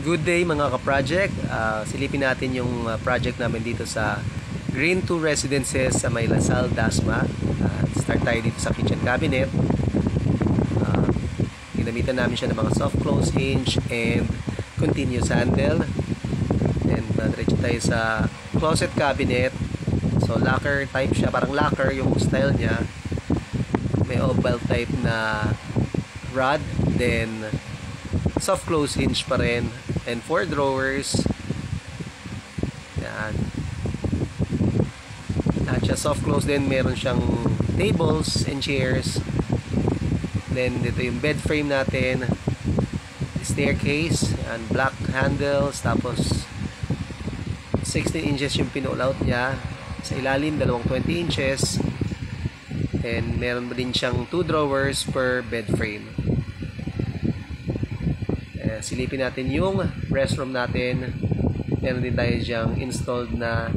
Good day mga ka-project. Silipin natin yung project namin dito sa Green 2 Residences sa May Lasal, Dasma. Start tayo dito sa kitchen cabinet. Ginamitan namin siya ng mga soft close hinge and continuous handle. And diretso tayo sa closet cabinet. So locker type siya, parang locker yung style niya. May oval type na rod, then soft close hinge pa rin, and 4 drawers. Yan. At siya soft close din, meron siyang tables and chairs. Then dito yung bed frame natin, staircase, and black handles, tapos 16 inches yung pin-all-out niya. Sa ilalim, dalawang 20 inches. And meron din siyang 2 drawers per bed frame. Silipin natin yung restroom natin. Meron din tayo dyang installed na